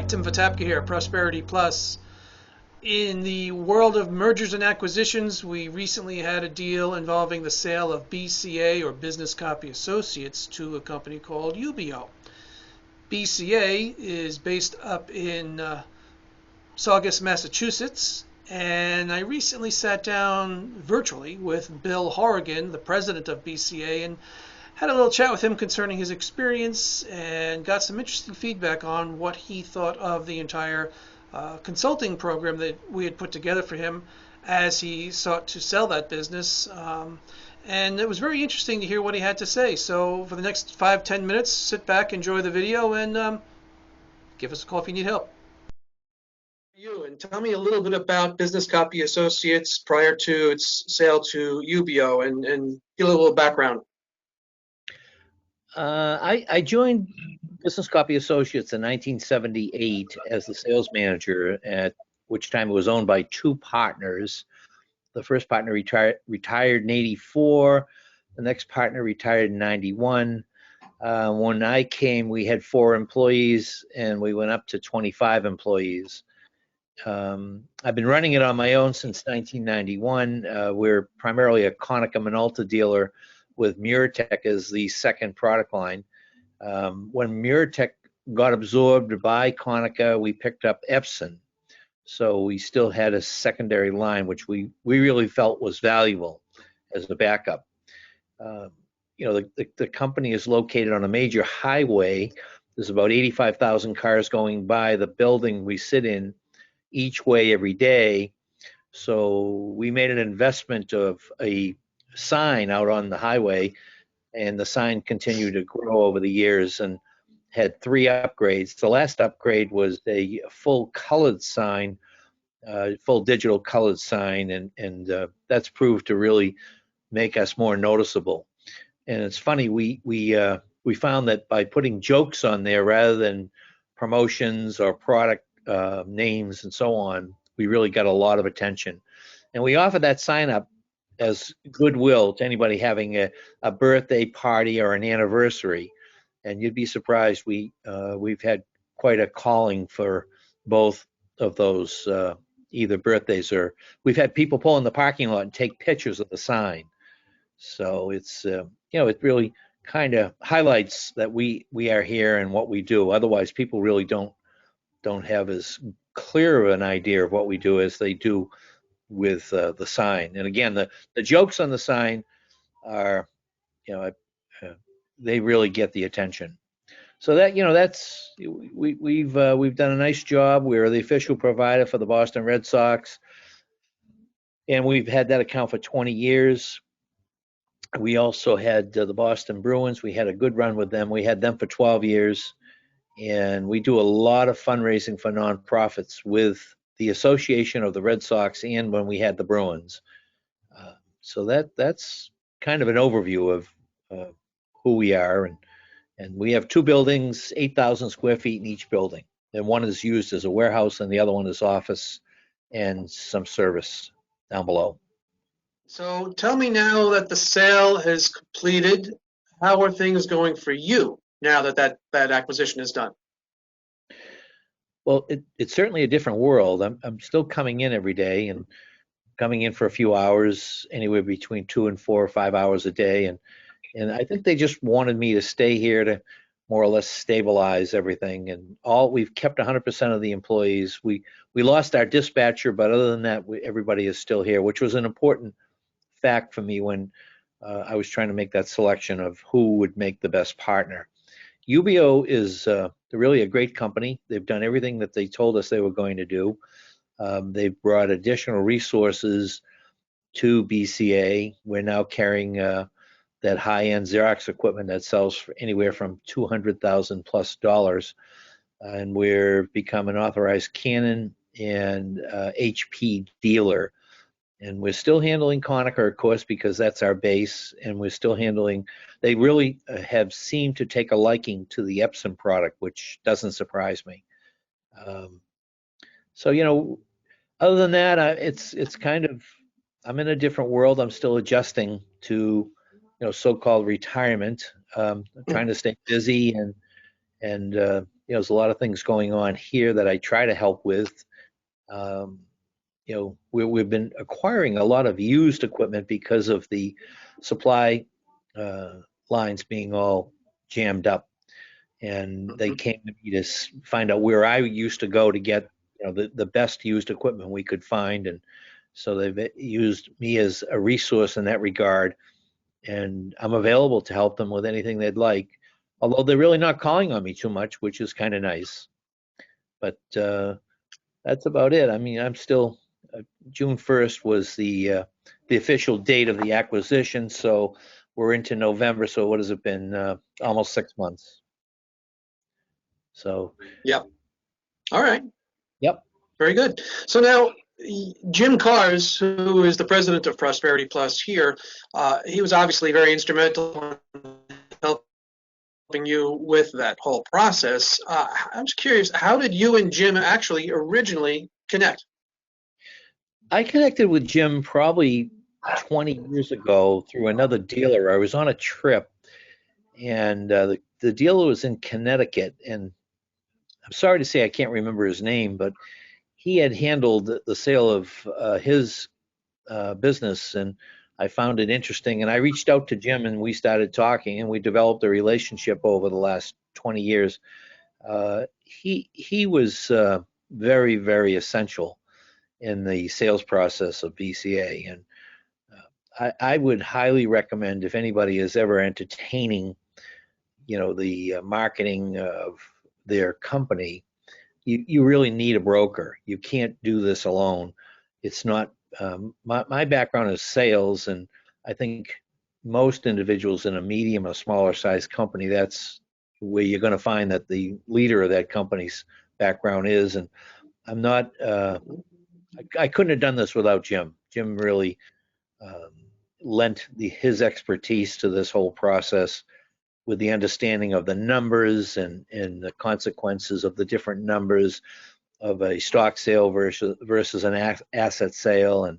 Tim Vatapka here, Prosperity Plus. In the world of mergers and acquisitions, we recently had a deal involving the sale of BCA, or Business Copy Associates, to a company called UBO. BCA is based up in Saugus, Massachusetts, and I recently sat down virtually with Bill Horrigan, the president of BCA, and had a little chat with him concerning his experience and got some interesting feedback on what he thought of the entire consulting program that we had put together for him as he sought to sell that business. And it was very interesting to hear what he had to say. So for the next 5-10 minutes, sit back, enjoy the video, and give us a call if you need help. You and tell me a little bit about Business Copy Associates prior to its sale to UBO, and get a little background. I joined Business Copy Associates in 1978 as the sales manager, at which time it was owned by two partners. The first partner retired in '84. The next partner retired in '91. When I came, we had 4 employees, and we went up to 25 employees. I've been running it on my own since 1991. We're primarily a Konica Minolta dealer, with MiraTech as the second product line. When MiraTech got absorbed by Konica, we picked up Epson. So we still had a secondary line, which we really felt was valuable as a backup. The company is located on a major highway. There's about 85,000 cars going by the building we sit in each way every day. So we made an investment of a sign out on the highway, and the sign continued to grow over the years and had 3 upgrades. The last upgrade was a full colored sign, full digital colored sign, and that's proved to really make us more noticeable. And it's funny, we found that by putting jokes on there rather than promotions or product names and so on, we really got a lot of attention. And we offer that sign up as goodwill to anybody having a birthday party or an anniversary. And you'd be surprised, we've had quite a calling for both of those, either birthdays, or we've had people pull in the parking lot and take pictures of the sign. So it's it really kind of highlights that we are here and what we do. Otherwise, people really don't have as clear of an idea of what we do as they do with the sign. And again, the jokes on the sign are, they really get the attention. So that's we've done a nice job. We're the official provider for the Boston Red Sox, and we've had that account for 20 years. We also had the Boston Bruins. We had a good run with them. We had them for 12 years, and we do a lot of fundraising for nonprofits with the Association of the Red Sox, and when we had the Bruins. So that's kind of an overview of who we are, and we have 2 buildings, 8,000 square feet in each building, and one is used as a warehouse, and the other one is office and some service down below. So tell me, now that the sale has completed, how are things going for you now that acquisition is done? Well, it's certainly a different world. I'm still coming in every day, and coming in for a few hours, anywhere between 2 and 4 or 5 hours a day. And I think they just wanted me to stay here to more or less stabilize everything. And we've kept 100% of the employees. We lost our dispatcher, but other than that, everybody is still here, which was an important fact for me when I was trying to make that selection of who would make the best partner. UBO is really a great company. They've done everything that they told us they were going to do. They've brought additional resources to BCA. We're now carrying that high-end Xerox equipment that sells for anywhere from $200,000 plus, and we're become an authorized Canon and HP dealer. And we're still handling Konica, of course, because that's our base, and we're still handling, they really have seemed to take a liking to the Epson product, which doesn't surprise me. So, other than that, it's kind of, I'm in a different world. I'm still adjusting to, so-called retirement, trying to stay busy and there's a lot of things going on here that I try to help with. Um, we've been acquiring a lot of used equipment because of the supply uh, lines being all jammed up. And they Mhm. came to me to find out where I used to go to get the best used equipment we could find. And so they've used me as a resource in that regard. And I'm available to help them with anything they'd like. Although they're really not calling on me too much, which is kind of nice. But that's about it. I mean, I'm still June 1st was the official date of the acquisition, so we're into November. So what has it been? Almost 6 months. So, Yep. All right. yep. Very good. So now, Jim Cars, who is the president of Prosperity Plus here, he was obviously very instrumental in helping you with that whole process. I'm just curious, how did you and Jim actually originally connect? I connected with Jim probably 20 years ago through another dealer. I was on a trip, and the dealer was in Connecticut, and I'm sorry to say I can't remember his name, but he had handled the sale of his business, and I found it interesting. And I reached out to Jim, and we started talking, and we developed a relationship over the last 20 years. He was very, very essential in the sales process of BCA, and I would highly recommend if anybody is ever entertaining, the marketing of their company, you really need a broker. You can't do this alone. It's not, my background is sales, and I think most individuals in a medium or smaller size company, that's where you're going to find that the leader of that company's background is. And I'm not, I couldn't have done this without Jim. Jim really um, lent his expertise to this whole process with the understanding of the numbers and the consequences of the different numbers of a stock sale versus an asset sale, and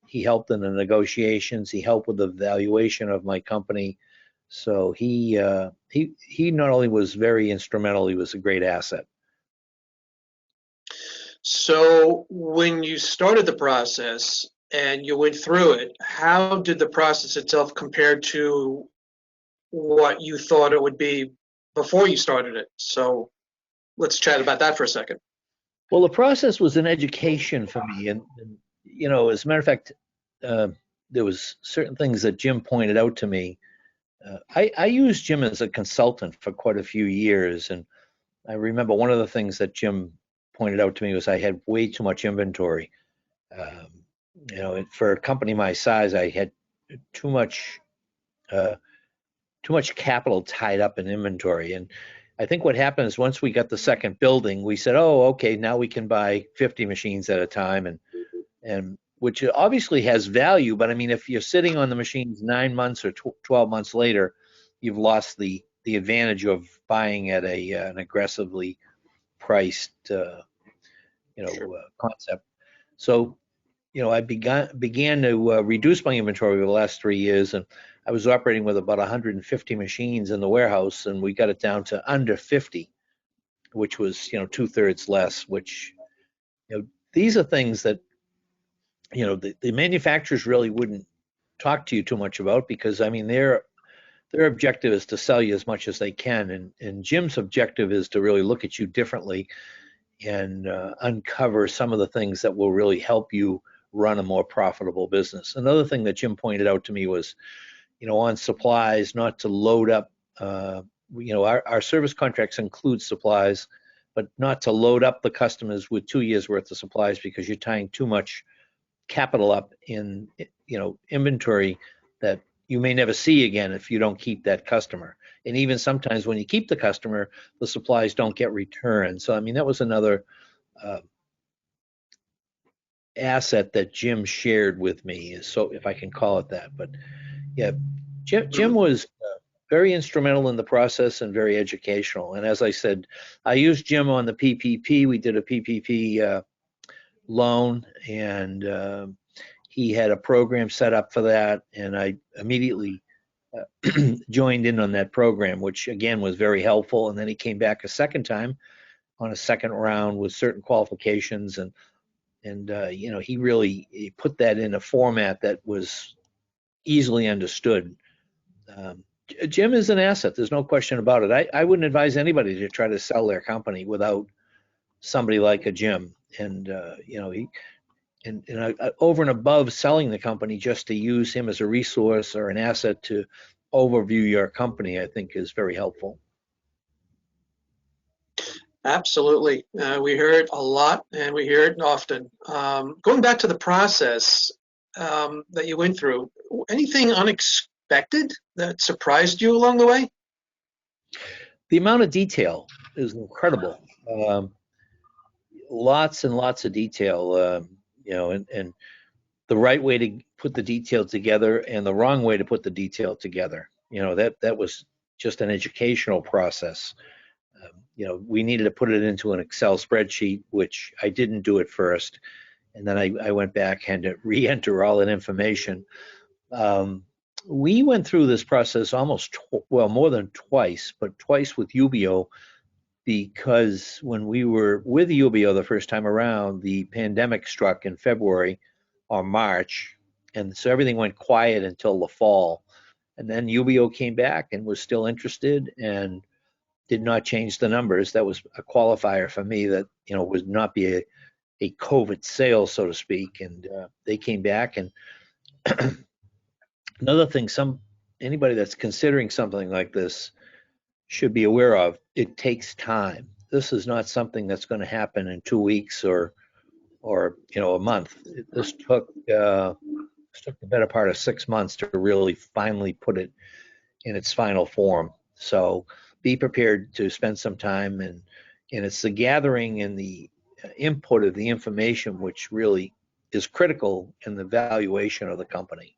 he helped in the negotiations. He helped with the valuation of my company. So he not only was very instrumental, he was a great asset. So when you started the process and you went through it, how did the process itself compare to what you thought it would be before you started it? So let's chat about that for a second. Well, the process was an education for me, and as a matter of fact, uh, there was certain things that Jim pointed out to me. I used Jim as a consultant for quite a few years, and I remember one of the things that Jim pointed out to me was I had way too much inventory. Um, for a company my size, I had too much uh, too much capital tied up in inventory. And I think what happened is once we got the second building, we said, "Oh, okay, now we can buy 50 machines at a time," and which obviously has value. But I mean, if you're sitting on the machines 9 months or 12 months later, you've lost the advantage of buying at an aggressively priced Sure. concept. So I began to reduce my inventory over the last 3 years, and I was operating with about 150 machines in the warehouse, and we got it down to under 50, which was two-thirds less. Which these are things that the manufacturers really wouldn't talk to you too much about, because I mean their objective is to sell you as much as they can, and Jim's objective is to really look at you differently and uncover some of the things that will really help you run a more profitable business. Another thing that Jim pointed out to me was, on supplies, not to load up. Our service contracts include supplies, but not to load up the customers with 2 years worth of supplies, because you're tying too much capital up in inventory that you may never see again if you don't keep that customer. And even sometimes when you keep the customer, the supplies don't get returned. So I mean that was another uh, asset that Jim shared with me, so if I can call it that. But yeah, Jim Mhm. was very instrumental in the process and very educational. And as I said, I used Jim on the PPP. We did a PPP loan, and he had a program set up for that, and I immediately joined in on that program, which again was very helpful. And then he came back a second time on a second round with certain qualifications, and he put that in a format that was easily understood. Jim is an asset. There's no question about it. I wouldn't advise anybody to try to sell their company without somebody like a Jim. And over and above selling the company, just to use him as a resource or an asset to overview your company, I think is very helpful. Absolutely. We hear it a lot, and we hear it often. Going back to the process that you went through, anything unexpected that surprised you along the way? The amount of detail is incredible. Lots and lots of detail, and the right way to put the detail together and the wrong way to put the detail together. That was just an educational process. We needed to put it into an Excel spreadsheet, which I didn't do at first. And then I went back and to re-enter all that information. We went through this process more than twice, but twice with UBO, because when we were with UBO the first time around, the pandemic struck in February or March. And so everything went quiet until the fall. And then UBO came back and was still interested and did not change the numbers. That was a qualifier for me that, would not be a COVID sale, so to speak. And they came back. And another thing, anybody that's considering something like this should be aware of, it takes time. This is not something that's going to happen in 2 weeks or a month. This took the better part of 6 months to really finally put it in its final form. So be prepared to spend some time, and it's the gathering and the input of the information which really is critical in the valuation of the company.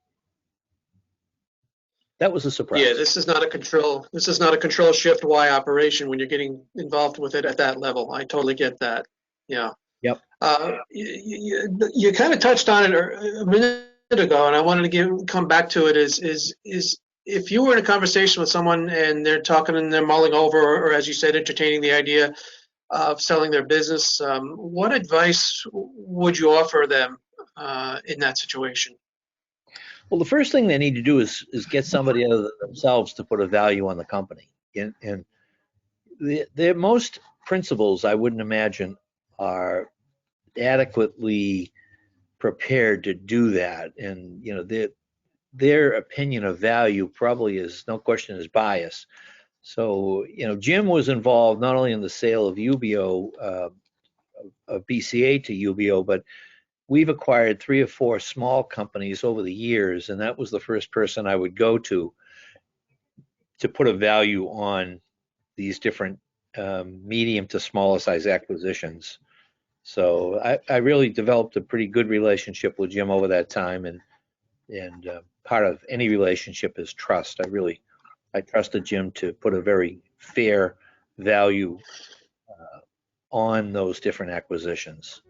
That was a surprise. Yeah, this is not a control shift Y operation when you're getting involved with it at that level. I totally get that. Yeah. Yep. You kind of touched on it a minute ago, and I wanted to come back to it. Is if you were in a conversation with someone and they're talking and they're mulling over, or as you said, entertaining the idea of selling their business, what advice would you offer them in that situation? Well, the first thing they need to do is get somebody other than themselves to put a value on the company. And their most principals, I wouldn't imagine, are adequately prepared to do that. And their opinion of value probably is, no question, is biased. So Jim was involved not only in the sale of UBO, of BCA to UBO, but we've acquired 3 or 4 small companies over the years, and that was the first person I would go to put a value on these different medium to smaller size acquisitions. So I really developed a pretty good relationship with Jim over that time, and part of any relationship is trust. I trusted Jim to put a very fair value on those different acquisitions.